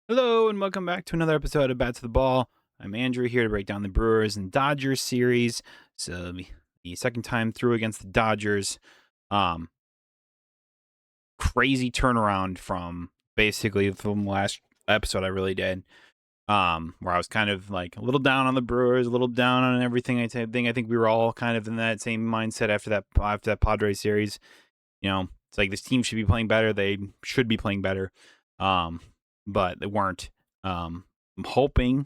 Hello and welcome back to another episode of Bat to the Ball. I'm Andrew here to break down the Brewers and Dodgers series. So the second time through against the Dodgers. Um, Crazy turnaround from last episode I really did. Where I was kind of like a little down on the Brewers, a little down on everything. I think we were all kind of in that same mindset after that Padres series. It's like this team should be playing better. They should be playing better. Um, but they weren't. I'm hoping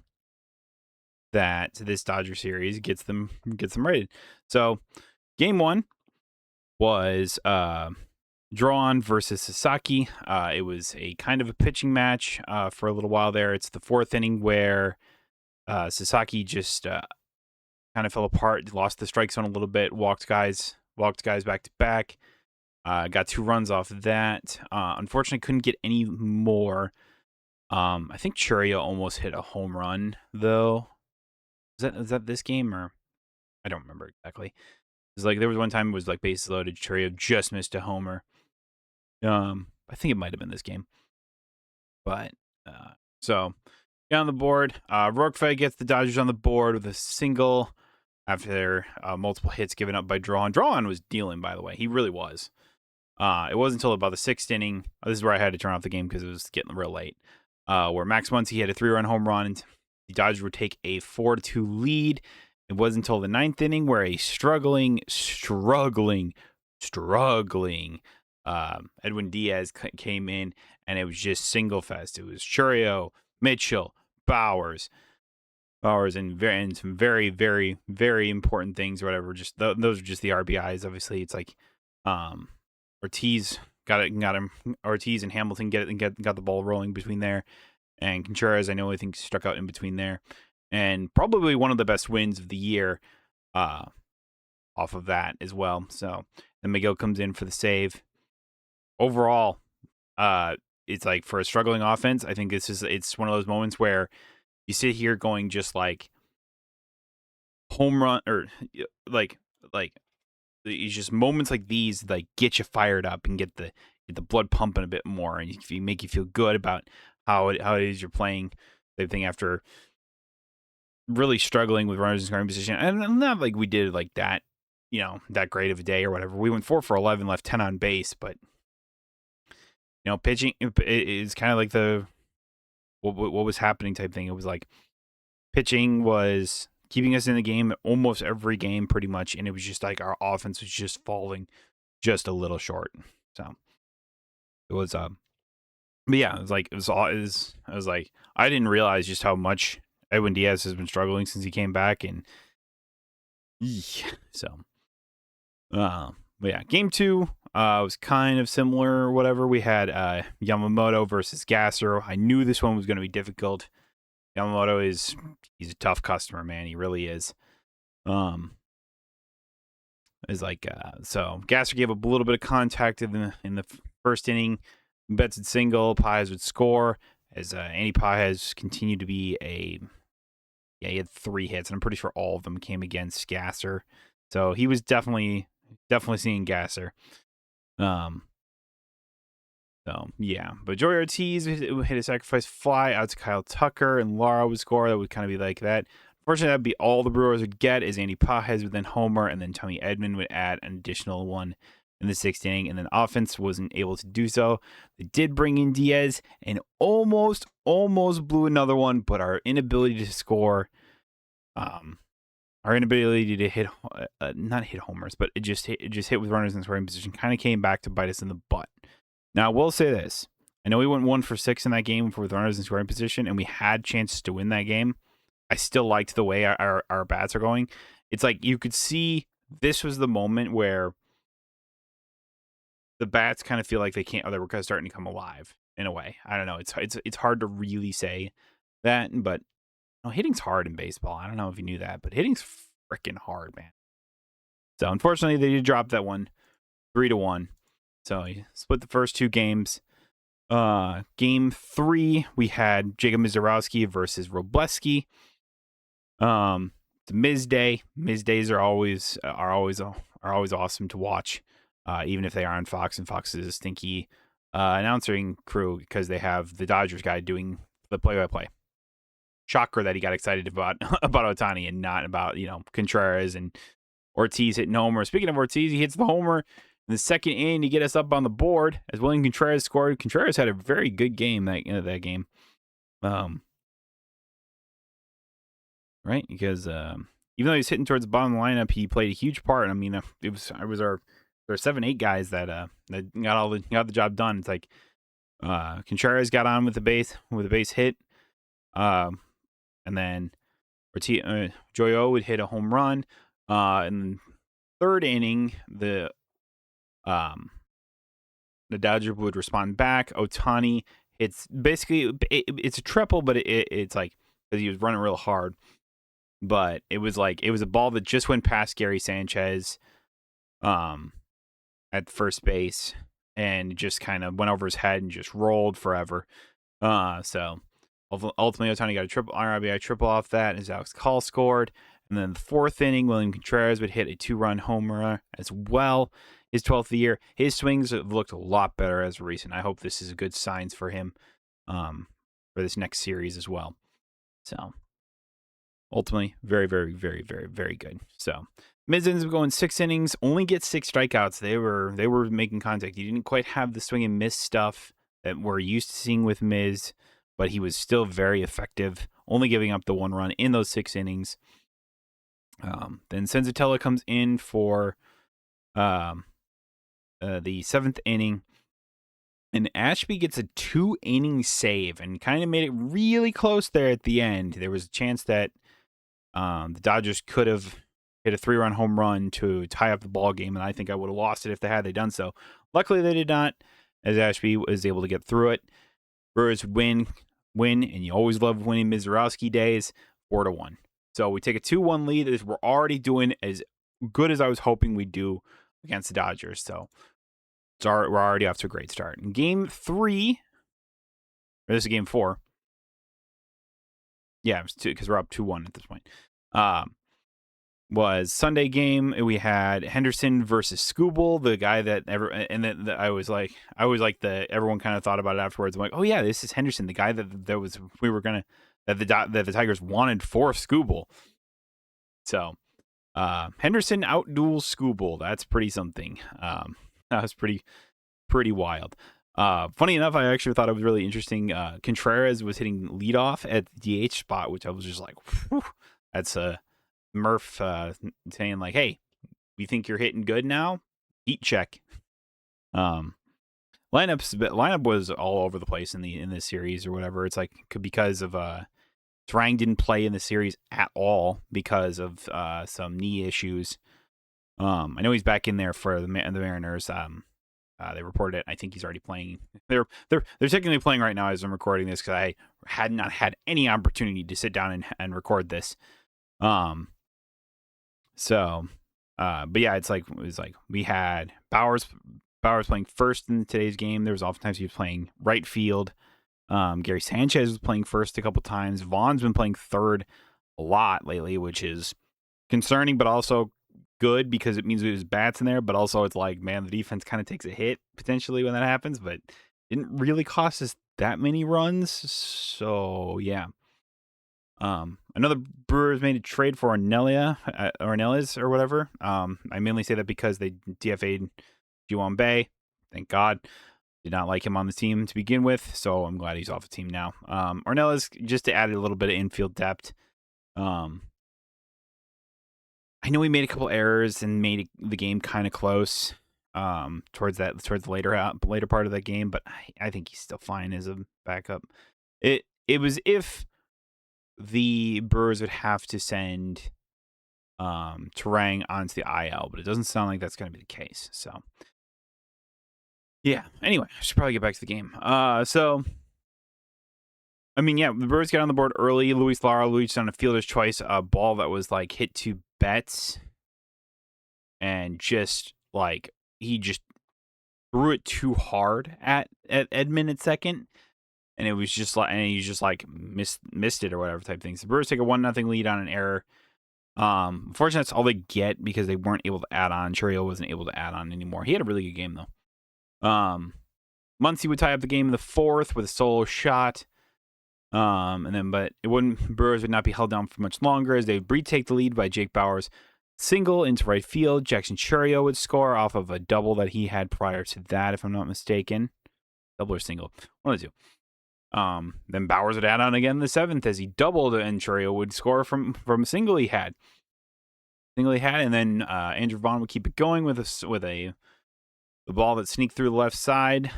that this Dodger series gets them rated. So game one was Drawn versus Sasaki. It was a kind of a pitching match for a little while there. It's the fourth inning where Sasaki just kind of fell apart, lost the strike zone a little bit, walked guys back to back. Got 2 runs off of that. Unfortunately, couldn't get any more. I think Churio almost hit a home run though. Is that this game or I don't remember exactly. It's like there was one time it was like bases loaded. Churio just missed a homer. I think it might have been this game, but so yeah, on the board. Rorkfed gets the Dodgers on the board with a single after multiple hits given up by Drawn. Drawn was dealing, by the way. He really was. It wasn't until about the 6th inning. This is where I had to turn off the game because it was getting real late. Where Max Muncy had a 3-run home run, and the Dodgers would take a 4-2 lead. It wasn't until the 9th inning where a struggling Edwin Diaz came in, and it was just single fest. It was Churio, Mitchell, Bowers, and some very, very, very important things or whatever. Just those are just the RBIs. Obviously, it's like Ortiz got him. Ortiz and Hamilton got the ball rolling between there, and Contreras I think struck out in between there, and probably one of the best wins of the year, off of that as well. So then Miguel comes in for the save. Overall, it's like for a struggling offense, I think it's one of those moments where you sit here going just like home run or like it's just moments like these like get you fired up and get the blood pumping a bit more, and if you make you feel good about how it is you're playing. Same thing after really struggling with runners in scoring position, and not like we did like that, that great of a day or whatever. We went 4 for 11, left 10 on base, but pitching is kind of like the what was happening type thing. It was like pitching was keeping us in the game almost every game pretty much, and it was just like our offense was just falling just a little short. So it was but yeah, I was like, I didn't realize just how much Edwin Diaz has been struggling since he came back, and so but yeah, game 2 was kind of similar or whatever. We had Yamamoto versus Gasser. I knew this one was going to be difficult. Yamamoto he's a tough customer, man. He really is. Is like so Gasser gave up a little bit of contact in the first inning. Betts single, Paez would score as Andy Paez continued to be he had 3 hits, and I'm pretty sure all of them came against Gasser. So he was definitely seeing Gasser. So yeah, but Joey Ortiz hit a sacrifice fly out to Kyle Tucker, and Lara would score. That would kind of be like that. Unfortunately, that'd be all the Brewers would get, is Andy Paez would then homer, and then Tommy Edman would add an additional one in the 6th inning, and then offense wasn't able to do so. They did bring in Diaz and almost blew another one, but our inability to score, our inability to hit, not hit homers, but it just hit with runners in scoring position, kind of came back to bite us in the butt. Now, I will say this. I know we went 1 for 6 in that game with runners in scoring position, and we had chances to win that game. I still liked the way our bats are going. It's like you could see this was the moment where the bats kind of feel like they can't, or they were kind of starting to come alive in a way. I don't know. It's hard to really say that, but hitting's hard in baseball. I don't know if you knew that, but hitting's freaking hard, man. So unfortunately, they did drop that one 3-1. So he split the first 2 games. Game 3, we had Jacob Mizorowski versus Robleski. The Miz Day. Miz Days are always awesome to watch, even if they are on Fox, and Fox is a stinky announcing crew because they have the Dodgers guy doing the play-by-play. Shocker that he got excited about Ohtani and not about Contreras and Ortiz hitting homer. Speaking of Ortiz, he hits the homer in the second inning to get us up on the board as William Contreras scored. Contreras had a very good game that game, right? Because even though he's hitting towards the bottom of the lineup, he played a huge part. I mean, it was our 7-8 guys that got the job done. It's like Contreras got on with a base hit, and then Joyo would hit a home run. In the third inning, the Dodger would respond back. Ohtani hits basically it's a triple, but it's like because he was running real hard. But it was a ball that just went past Gary Sanchez, at first base, and just kind of went over his head and just rolled forever. So ultimately, Ohtani got a RBI triple off that as Alex Call scored. And then the fourth inning, William Contreras would hit a 2-run homer as well. His 12th of the year. His swings have looked a lot better as of recent. I hope this is a good signs for him for this next series as well. So ultimately, very, very, very, very, very good. So Miz ends up going 6 innings, only gets 6 strikeouts. They were making contact. He didn't quite have the swing and miss stuff that we're used to seeing with Miz, but he was still very effective, only giving up the 1 run in those 6 innings. Then Senzatella comes in for the 7th inning, and Ashby gets a 2-inning save and kind of made it really close there at the end. There was a chance that the Dodgers could have hit a 3-run home run to tie up the ball game, and I think I would have lost it if they done so. Luckily, they did not, as Ashby was able to get through it. Brewers win, and you always love winning Mizorowski days, 4-1. So we take a 2-1 lead. We're already doing as good as I was hoping we'd do against the Dodgers. So we're already off to a great start. In Game 3, or this is Game 4. Yeah, it was 2 because we're up 2-1 at this point. Was Sunday game. We had Henderson versus Skubal, the guy that everyone kind of thought about it afterwards. I'm like, oh yeah, this is Henderson, the guy that the Tigers wanted for Skubal. So Henderson outduels Skubal. That's pretty something. That was pretty wild. Funny enough, I actually thought it was really interesting. Contreras was hitting leadoff at the DH spot, which I was just like, whew, that's Murph saying like, hey, we think you're hitting good now? Heat check. Lineup was all over the place in this series or whatever. It's like because of Trang didn't play in the series at all because of some knee issues. I know he's back in there for the Mariners. They reported it. I think he's already playing. They're technically playing right now as I'm recording this because I had not had any opportunity to sit down and record this. But yeah, it was like we had Bowers playing first in today's game. There was oftentimes he was playing right field. Gary Sanchez was playing first a couple times. Vaughn's been playing third a lot lately, which is concerning, but also good because it means his bat's in there. But also it's like, man, the defense kind of takes a hit potentially when that happens, but didn't really cost us that many runs. So yeah. Another Brewers made a trade for Ornelas or whatever. I mainly say that because they DFA'd Juwan Bay. Thank God. Did not like him on the team to begin with, so I'm glad he's off the team now. Ornelas, just to add a little bit of infield depth. I know he made a couple errors and made the game kind of close towards the later part of that game, but I think he's still fine as a backup. It was if the Brewers would have to send Terang onto the IL, but it doesn't sound like that's going to be the case. So, yeah. Anyway, I should probably get back to the game. The Brewers got on the board early. Luis Lara on a fielder's choice, a ball that was like hit to Betts, and just like he just threw it too hard at Edman at second. And it was just like, and he just like missed it or whatever type things. The Brewers take a 1-0 lead on an error. Unfortunately, that's all they get because they weren't able to add on. Churio wasn't able to add on anymore. He had a really good game though. Muncy would tie up the game in the 4th with a solo shot. But Brewers would not be held down for much longer as they would retake the lead by Jake Bauers' single into right field. Jackson Churio would score off of a double that he had prior to that, if I'm not mistaken. Double or single, one of the two. Then Bauers would add on again in the 7th as he doubled, and Churio would score from a single he had. And then Andrew Vaughn would keep it going with the ball that sneaked through the left side,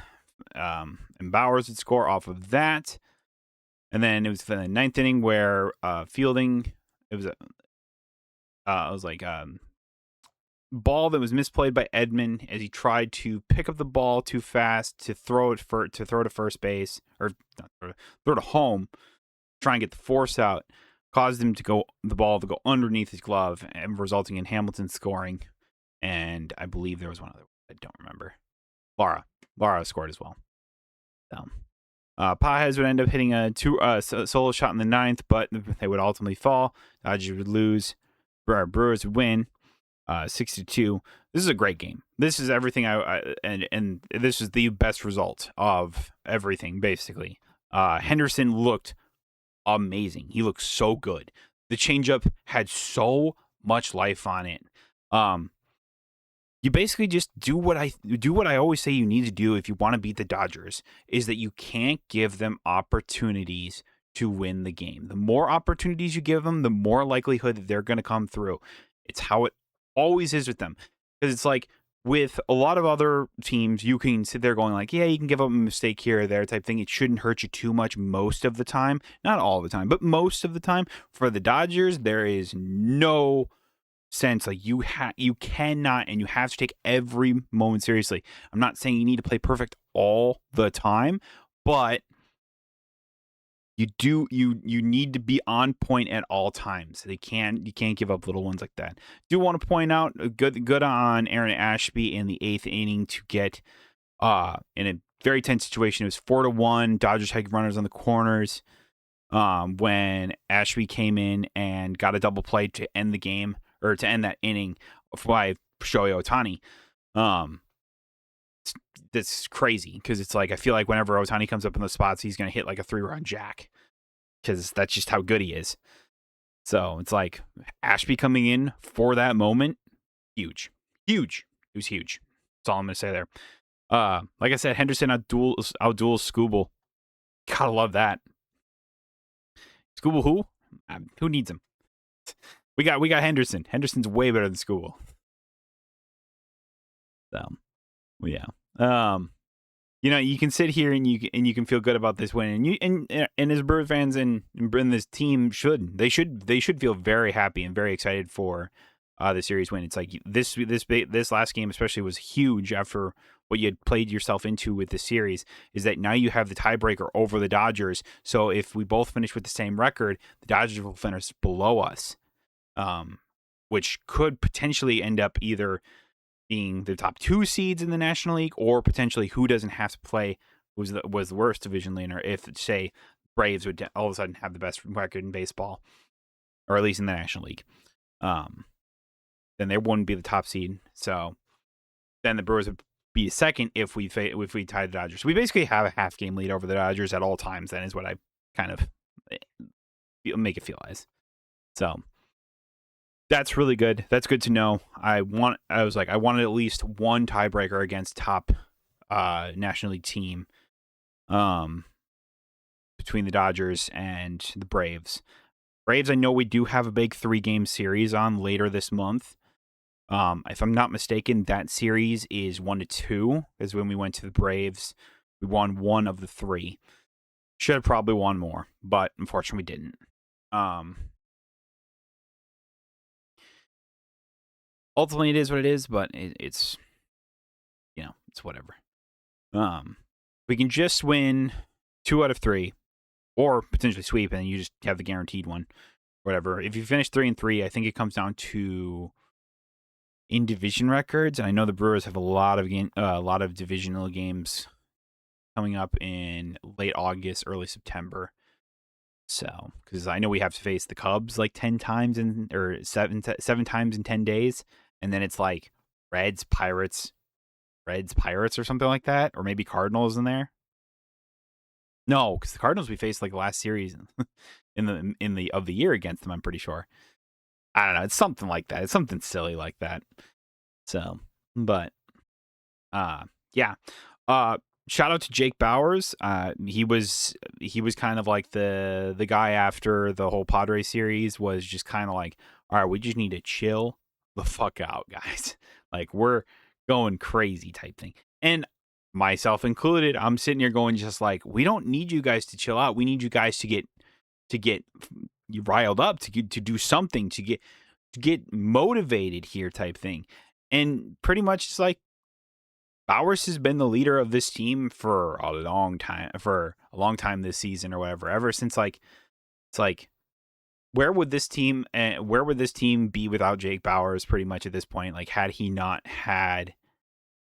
and Bauers would score off of that. And then it was the 9th inning where fielding, it was ball that was misplayed by Edman as he tried to pick up the ball too fast to throw to first base, or throw to home, try and get the force out, caused the ball to go underneath his glove, and resulting in Hamilton scoring. And I believe there was one other, I don't remember. Lara scored as well. So, Pages would end up hitting a solo shot in the 9th, but they would ultimately fall. Dodgers would lose. Brewers would win 6-2. This is a great game. This is everything and this is the best result of everything, basically. Henderson looked amazing. He looked so good. The changeup had so much life on it. You basically just do what I always say you need to do if you want to beat the Dodgers, is that you can't give them opportunities to win the game. The more opportunities you give them, the more likelihood that they're going to come through. It's how it always is with them. Because it's like with a lot of other teams, you can sit there going like, yeah, you can give up a mistake here or there type thing. It shouldn't hurt you too much most of the time. Not all the time, but most of the time. For the Dodgers, there is no sense. Like you cannot, and you have to take every moment seriously. I'm not saying you need to play perfect all the time, but you need to be on point at all times. You can't give up little ones like that. Do want to point out good on Aaron Ashby in the 8th inning to get in a very tense situation. It was 4-1. Dodgers had runners on the corners when Ashby came in and got a double play to end the game, or to end that inning by Shohei Ohtani. That's crazy because it's like I feel like whenever Ohtani comes up in those spots, he's going to hit like a 3-run jack because that's just how good he is. So it's like Ashby coming in for that moment, huge. It was huge. That's all I'm going to say there. Like I said, Henderson outduels Skubal. Gotta love that. Skubal who? Who needs him? We got Henderson. Henderson's way better than Skubal. So, well, yeah. You can sit here and you can feel good about this win, and as Brewers fans and this team should feel very happy and very excited for the series win. It's like this last game especially was huge after what you had played yourself into with the series, is that now you have the tiebreaker over the Dodgers. So if we both finish with the same record, the Dodgers will finish below us, which could potentially end up either being the top 2 seeds in the National League, or potentially who doesn't have to play was the worst division leader. If, say, Braves would all of a sudden have the best record in baseball, or at least in the National League, then they wouldn't be the top seed. So then the Brewers would be second if we tie the Dodgers. So we basically have a half game lead over the Dodgers at all times. Then is what I kind of make it feel as. So that's really good. That's good to know. I wanted at least one tiebreaker against top National League team between the Dodgers and the Braves. Braves, I know we do have a big 3-game series on later this month. If I'm not mistaken, that series is 1-2, because when we went to the Braves, we won 1 of the 3. Should have probably won more, but unfortunately we didn't. Ultimately, it is what it is, but it's it's whatever. We can just win 2 out of 3, or potentially sweep, and you just have the guaranteed one, whatever. If you finish 3-3, I think it comes down to in division records, and I know the Brewers have a lot of divisional games coming up in late August, early September. So, because I know we have to face the Cubs like 10 times or 7 times in 10 days. And then it's like Reds, Pirates or something like that. Or maybe Cardinals in there. No, because the Cardinals we faced like last series in the of the year against them. I'm pretty sure. I don't know. It's something like that. It's something silly like that. So, but uh, yeah. Uh, Shout out to Jake Bowers. He was kind of like the guy after the whole Padres series was just kind of like, all right, we just need to chill the fuck out, guys. Like we're going crazy type thing. And myself included, I'm sitting here going just like, we don't need you guys to chill out. We need you guys to get you riled up, to do something, to get motivated here type thing. And pretty much it's like Bowers has been the leader of this team for a long time this season or whatever. Ever since like it's like where would this team be without Jake Bowers pretty much at this point? Like had he not had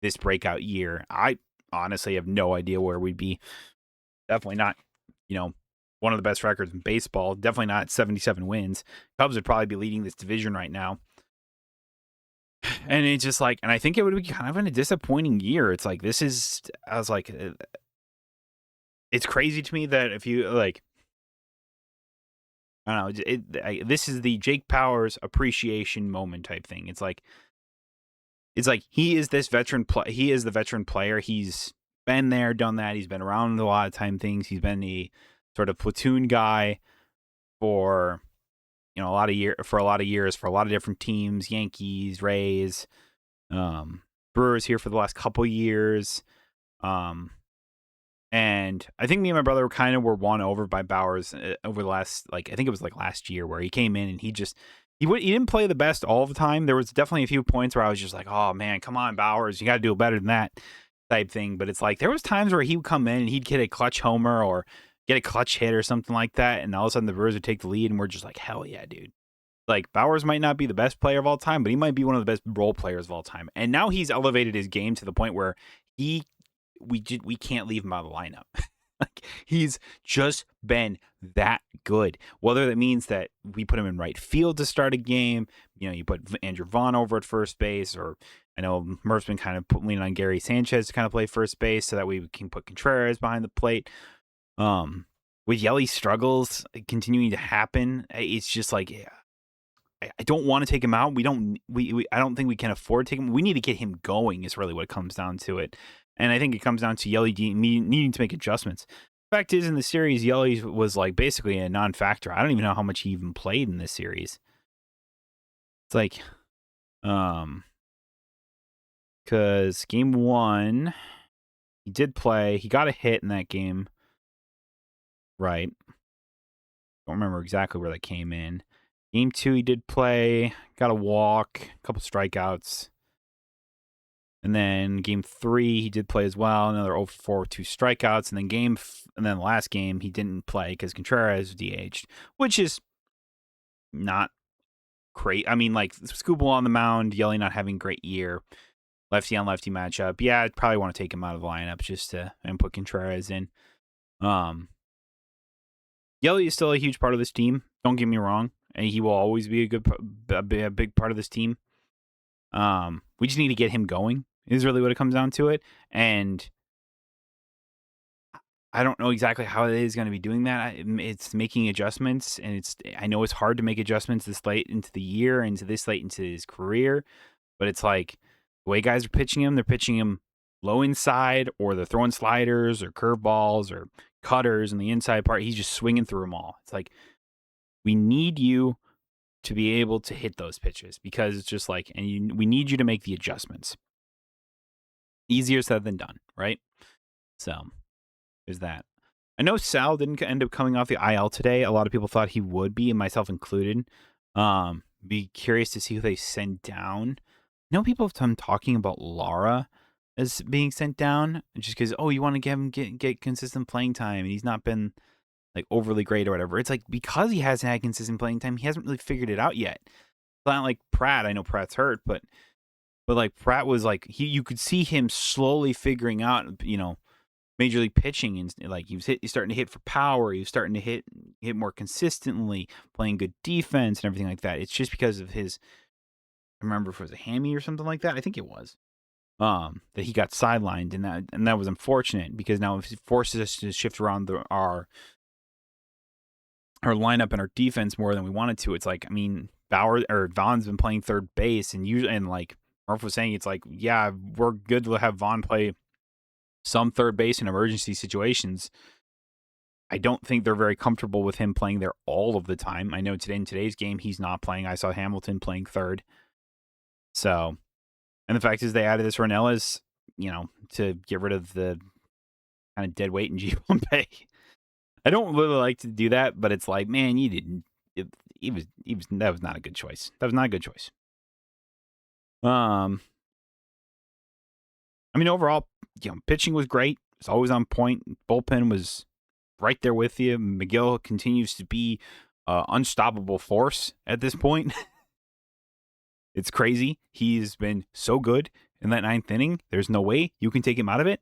this breakout year, I honestly have no idea where we'd be. Definitely not, one of the best records in baseball. Definitely not 77 wins. Cubs would probably be leading this division right now. And it's just like, and I think it would be kind of a disappointing year. It's like, I was like, it's crazy to me that if you like, I don't know, this is the Jake Powers appreciation moment type thing. It's like he is this veteran. He is the veteran player. He's been there, done that. He's been around a lot of time things. He's been the sort of platoon guy for a lot of years, for a lot of different teams, Yankees, Rays, Brewers here for the last couple years. And I think me and my brother were won over by Bowers over the last, I think it was like last year where he came in and he didn't play the best all the time. There was definitely a few points where I was just like, oh man, come on, Bowers, you got to do better than that type thing. But it's like there was times where he would come in and he'd get a clutch homer or get a clutch hit or something like that, and all of a sudden the Brewers would take the lead, and we're just like, hell yeah, dude. Like Bowers might not be the best player of all time, but he might be one of the best role players of all time. And now he's elevated his game to the point where we can't leave him out of the lineup. Like he's just been that good. Whether that means that we put him in right field to start a game, you put Andrew Vaughn over at first base, or I know Murph's been kind of leaning on Gary Sanchez to kind of play first base so that we can put Contreras behind the plate. With Yelly's struggles continuing to happen, it's just like, I don't want to take him out. I don't think we can afford to take him. We need to get him going is really what it comes down to it. And I think it comes down to Yelly needing to make adjustments. Fact is, in the series, Yelly was like basically a non-factor. I don't even know how much he even played in this series. It's like, because game 1, he did play. He got a hit in that game. Right. Don't remember exactly where that came in. Game 2, he did play. Got a walk, a couple strikeouts. And then game 3, he did play as well. Another 0-4 with 2 strikeouts. And then the last game, he didn't play because Contreras DH'd, which is not great. I mean, like Scooble on the mound, Yelly not having a great year. Lefty on lefty matchup. Yeah, I'd probably want to take him out of the lineup and put Contreras in. Yelly is still a huge part of this team. Don't get me wrong. And he will always be a big part of this team. We just need to get him going is really what it comes down to it. And I don't know exactly how it is going to be doing that. It's making adjustments, and I know it's hard to make adjustments this late into the year, this late into his career, but it's like the way guys are pitching him, they're pitching him low inside, or they're throwing sliders or curveballs or cutters in the inside part. He's just swinging through them all. It's like, we need you to be able to hit those pitches, because it's just like, we need you to make the adjustments. Easier said than done, right? So there's that. I know Sal didn't end up coming off the IL today. A lot of people thought he would be, and myself included. Be curious to see who they send down. I know people have been talking about Lara as being sent down, just because, you want to get consistent playing time, and he's not been like overly great or whatever. It's like, because he hasn't had consistent playing time, he hasn't really figured it out yet. It's not like Pratt. I know Pratt's hurt, but like Pratt was like, you could see him slowly figuring out, major league pitching, and like he's starting to hit for power. He was starting to hit more consistently, playing good defense and everything like that. It's just because of his, I remember if it was a hammy or something like that. I think it was. that he got sidelined, and that was unfortunate because now it forces us to shift around our lineup and our defense more than we wanted to. It's like, I mean, Vaughn's been playing third base, and like Murph was saying, it's like, yeah, we're good to have Vaughn play some third base in emergency situations. I don't think they're very comfortable with him playing there all of the time. I know in today's game he's not playing. I saw Hamilton playing third. So, and the fact is they added this Ornelas, to get rid of the kind of dead weight in G1 pay. I don't really like to do that, but it's like, man, you didn't. That was not a good choice. That was not a good choice. I mean, overall, pitching was great. It's always on point. Bullpen was right there with you. McGill continues to be an unstoppable force at this point. It's crazy. He's been so good in that ninth inning. There's no way you can take him out of it.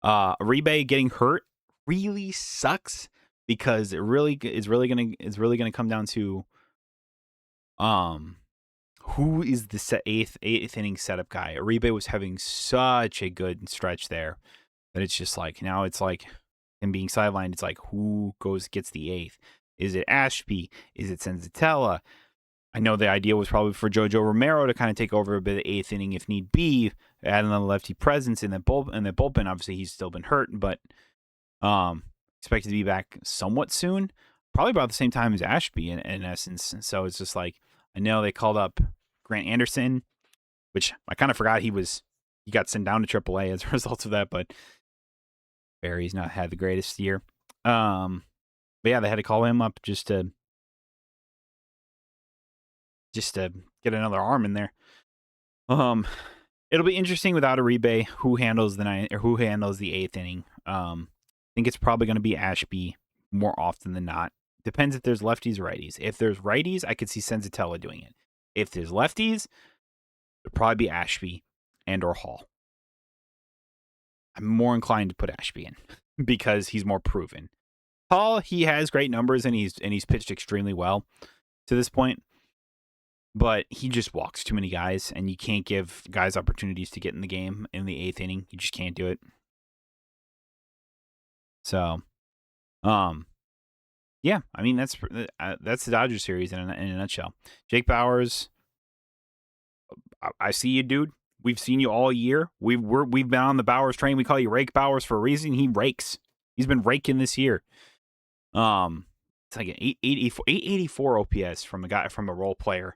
Uribe getting hurt really sucks because it's really gonna come down to who is the eighth inning setup guy. Uribe was having such a good stretch there that it's just like now it's like him being sidelined. It's like who gets the eighth? Is it Ashby? Is it Senzatella? I know the idea was probably for Jojo Romero to kind of take over a bit of the eighth inning if need be, add another lefty presence in the bullpen. Obviously, he's still been hurt, but expected to be back somewhat soon, probably about the same time as Ashby in essence. So it's just like, I know they called up Grant Anderson, which I kind of forgot he got sent down to AAA as a result of that, but Barry's not had the greatest year. But yeah, they had to call him up just to get another arm in there. It'll be interesting without Uribe who handles the eighth inning. I think it's probably going to be Ashby more often than not. Depends if there's lefties or righties. If there's righties, I could see Senzatella doing it. If there's lefties, it'll probably be Ashby and or Hall. I'm more inclined to put Ashby in because he's more proven. Hall, he has great numbers and he's pitched extremely well to this point. But he just walks too many guys, and you can't give guys opportunities to get in the game in the eighth inning. You just can't do it. So, yeah, I mean that's the Dodgers series in a nutshell. Jake Bauers, I see you, dude. We've seen you all year. We've been on the Bauers train. We call you Rake Bauers for a reason. He rakes. He's been raking this year. It's like an 884 OPS from a role player,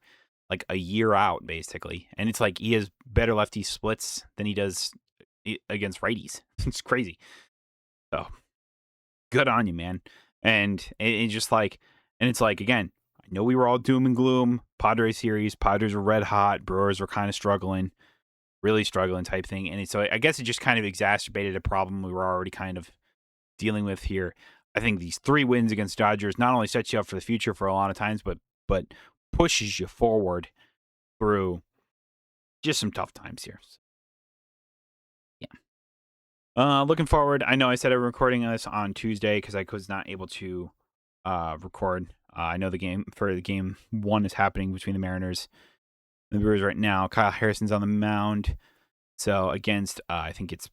like a year out basically, and it's like he has better lefty splits than he does against righties. It's crazy. So good on you, man. And it's just like, and it's like, again, I know we were all doom and gloom. Padres series, Padres were red hot. Brewers were kind of struggling, really struggling type thing. And so I guess it just kind of exacerbated a problem we were already kind of dealing with here. I think these 3 wins against Dodgers not only sets you up for the future for a lot of times, but pushes you forward through just some tough times here. Yeah. Looking forward. I know I said I'm recording this on Tuesday because I was not able to record. I know the game 1 is happening between the Mariners and the Brewers right now. Kyle Harrison's on the mound. So against, I think it's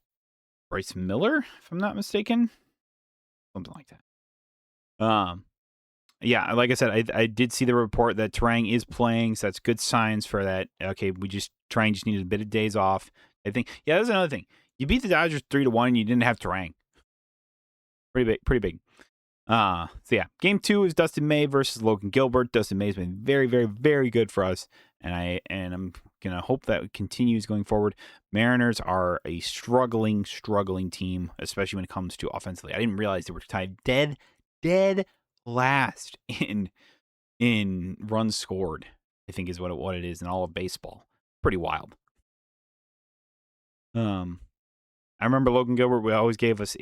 Bryce Miller, if I'm not mistaken. Something like that. Yeah, like I said, I did see the report that Terang is playing, so that's good signs for that. Okay, Terang just needed a bit of days off. I think, yeah, that's another thing. You beat the Dodgers 3-1, and you didn't have Terang. Pretty big. So yeah, game 2 is Dustin May versus Logan Gilbert. Dustin May has been very, very, very good for us, and I'm gonna hope that continues going forward. Mariners are a struggling team, especially when it comes to offensively. I didn't realize they were tied dead last in runs scored, I think is what it is in all of baseball. Pretty wild. I remember Logan Gilbert always gave us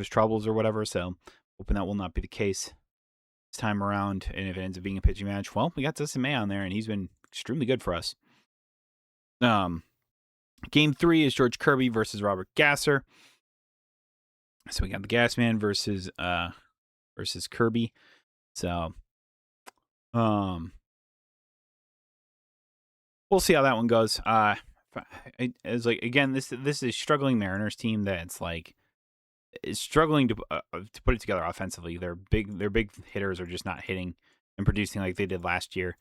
troubles or whatever, so hoping that will not be the case this time around. And if it ends up being a pitching match, well, we got Dustin May on there, and he's been extremely good for us. Game 3 is George Kirby versus Robert Gasser. So we got the Gas Man versus Kirby. So, we'll see how that one goes. If it's like again this is a struggling Mariners team that's like is struggling to put it together offensively. Their big hitters are just not hitting and producing like they did last year.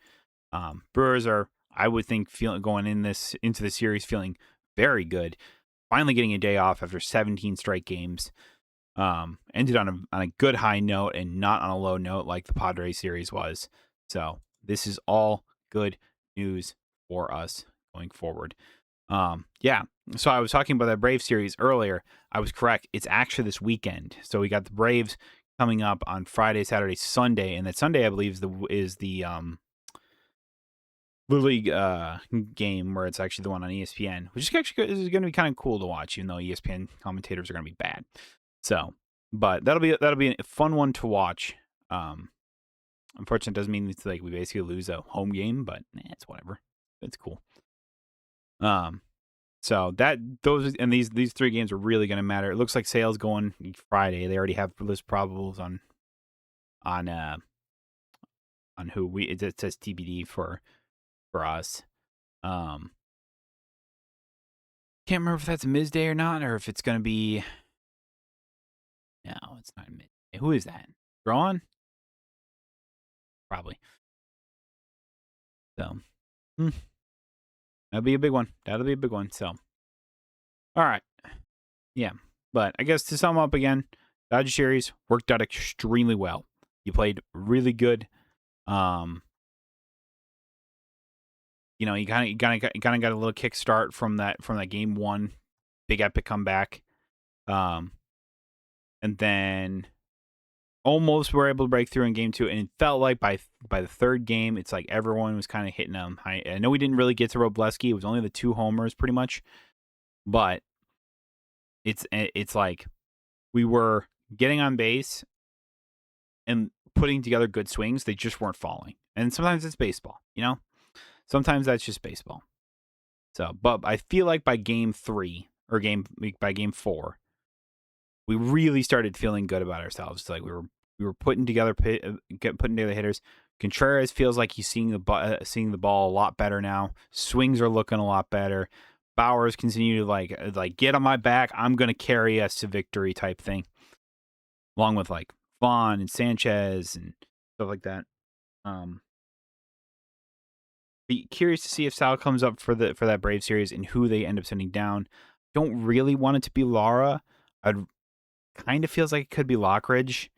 Brewers are, I would think, feeling going into the series feeling very good. Finally getting a day off after 17 straight games. Ended on a good high note and not on a low note like the Padres series was. So this is all good news for us going forward. Yeah. So I was talking about that Brave series earlier. I was correct. It's actually this weekend. So we got the Braves coming up on Friday, Saturday, Sunday, and that Sunday I believe is the Little League game where it's actually the one on ESPN, which is actually is going to be kind of cool to watch, even though ESPN commentators are going to be bad. So, but that'll be a fun one to watch. Unfortunately, it doesn't mean it's like we basically lose a home game, but it's whatever. It's cool. So these 3 games are really going to matter. It looks like Sale's going Friday. They already have list probables on who it says TBD for us. Can't remember if that's a Miz Day or not, or if it's going to be. No, it's not Miz Day. Who is that? Drawn? Probably. So, that'll be a big one. So, all right. Yeah. But I guess to sum up again, Dodger series worked out extremely well. You played really good. You kind of got a little kickstart from that game 1, big epic comeback. And then almost were able to break through in game 2, and it felt like by the third game, it's like everyone was kind of hitting them. I know we didn't really get to Robleski. It was only the 2 homers pretty much, but it's like we were getting on base and putting together good swings. They just weren't falling. And sometimes it's baseball, Sometimes that's just baseball. So, but I feel like by game 3 or by game 4, we really started feeling good about ourselves. It's like we were putting together hitters. Contreras feels like he's seeing the ball a lot better now. Swings are looking a lot better. Bowers continue to like get on my back. I'm gonna carry us to victory type thing, along with like Vaughn and Sanchez and stuff like that. Be curious to see if Sal comes up for that Brave series and who they end up sending down. Don't really want it to be Lara. I'd kind of feels like it could be Lockridge.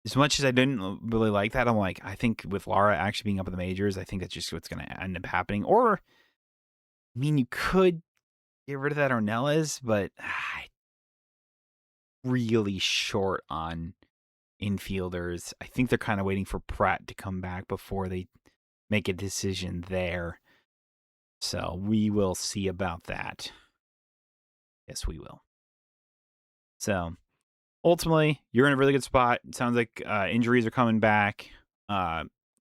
As much as I didn't really like that, I'm like, I think with Lara actually being up in the majors, I think that's just what's going to end up happening. Or, I mean, you could get rid of that Ornelas, but really short on infielders. I think they're kind of waiting for Pratt to come back before they make a decision there. So we will see about that. Yes, we will. So ultimately, you're in a really good spot. It sounds like injuries are coming back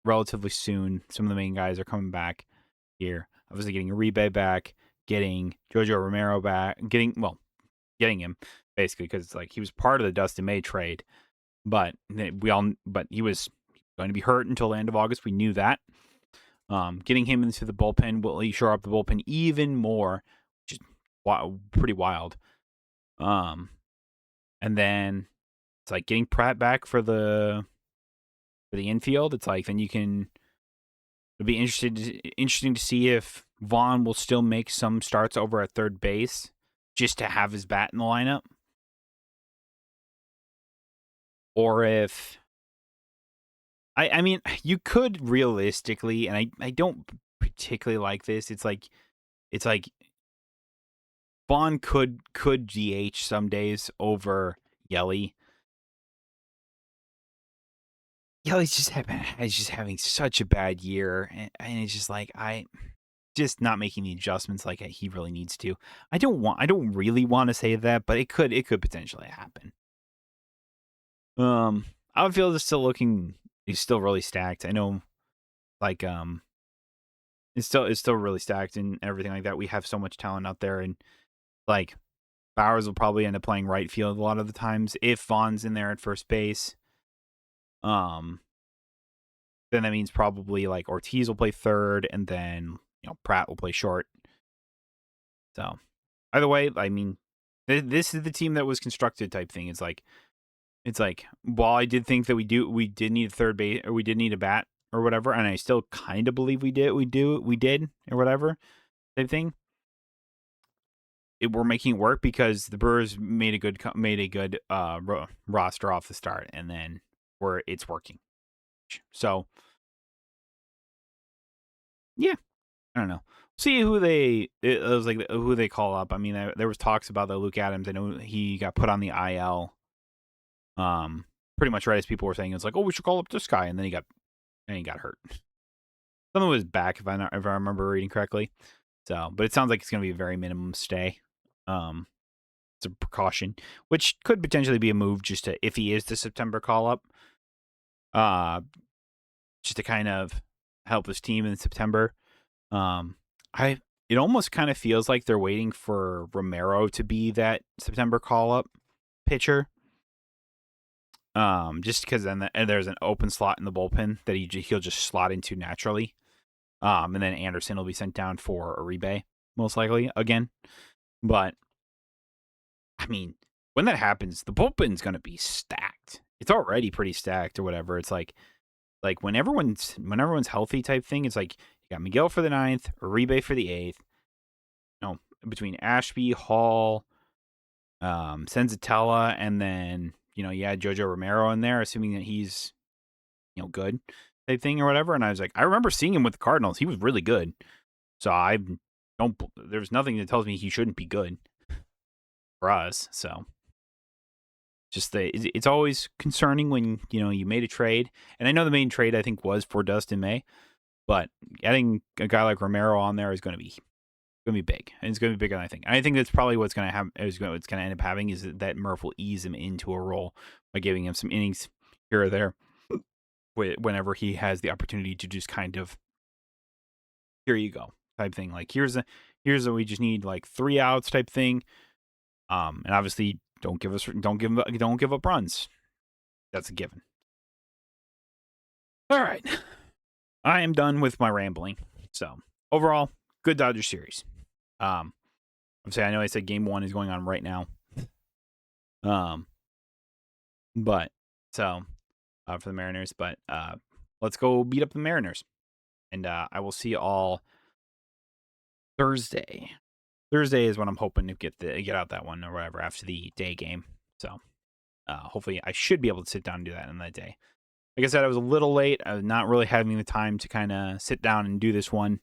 relatively soon. Some of the main guys are coming back here. Obviously, getting Uribe back, getting Jojo Romero back, getting him basically because it's like he was part of the Dustin May trade, but he was going to be hurt until the end of August. We knew that. Getting him into the bullpen will shore up the bullpen even more, which is pretty wild. And then it's like getting Pratt back for the infield. It's like then it'll be interesting to see if Vaughn will still make some starts over at third base just to have his bat in the lineup, or if I mean you could realistically, and I don't particularly like this. It's like Vaughn could DH some days over Yelly. Yelly's just having such a bad year, and it's just like just not making the adjustments like he really needs to. I don't really want to say that, but it could potentially happen. Outfield is still really stacked. I know, like it's still really stacked and everything like that. We have so much talent out there, and like Bowers will probably end up playing right field a lot of the times if Vaughn's in there at first base. then that means probably like Ortiz will play third, and then Pratt will play short. So either way, I mean, this is the team that was constructed type thing. It's like while I did think that we did need a third base, or we did need a bat or whatever, and I still kind of believe we did or whatever type thing. We're making it work because the Brewers made a good roster off the start, and then it's working. So yeah, I don't know. See who who they call up. I mean, there was talks about the Luke Adams. I know he got put on the IL. Pretty much right as people were saying, it's like, oh, we should call up this guy, and then he got hurt. Something was back if I remember reading correctly. So, but it sounds like it's going to be a very minimum stay. It's a precaution, which could potentially be a move just to, if he is the September call up, just to kind of help his team in September. It almost kind of feels like they're waiting for Romero to be that September call up pitcher. Just because then there's an open slot in the bullpen that he'll just slot into naturally. And then Anderson will be sent down for Uribe, most likely again. But I mean, when that happens, the bullpen's going to be stacked. It's already pretty stacked or whatever. It's like when everyone's healthy type thing, it's like you got Miguel for the 9th, Uribe for the 8th. Between Ashby, Hall, Senzatella, and then you had Jojo Romero in there, assuming that he's good type thing or whatever. And I was like, I remember seeing him with the Cardinals. He was really good. So there's nothing that tells me he shouldn't be good for us. So just it's always concerning when you made a trade, and I know the main trade I think was for Dustin May, but adding a guy like Romero on there is going to be big, and it's going to be bigger than I think. I think that's probably what's going to happen. What's going to end up having is that Murph will ease him into a role by giving him some innings here or there, whenever he has the opportunity to just kind of, here you go type thing. Like here's a we just need like 3 outs type thing. And obviously don't give up runs. That's a given. All right, I am done with my rambling. So overall, good Dodgers series. I'm saying, I know I said game 1 is going on right now. But so for the Mariners, but let's go beat up the Mariners, and I will see you all Thursday. Thursday is when I'm hoping to get out that one or whatever after the day game. So hopefully I should be able to sit down and do that in that day. Like I said, I was a little late. I was not really having the time to kind of sit down and do this one.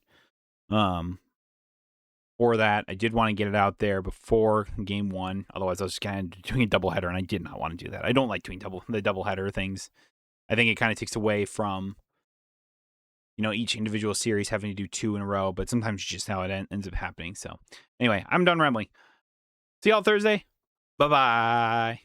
For that, I did want to get it out there before game 1. Otherwise, I was kind of doing a doubleheader, and I did not want to do that. I don't like doing the doubleheader things. I think it kind of takes away from each individual series having to do 2 in a row, but sometimes it's just how it ends up happening. So anyway, I'm done rambling. See y'all Thursday. Bye-bye.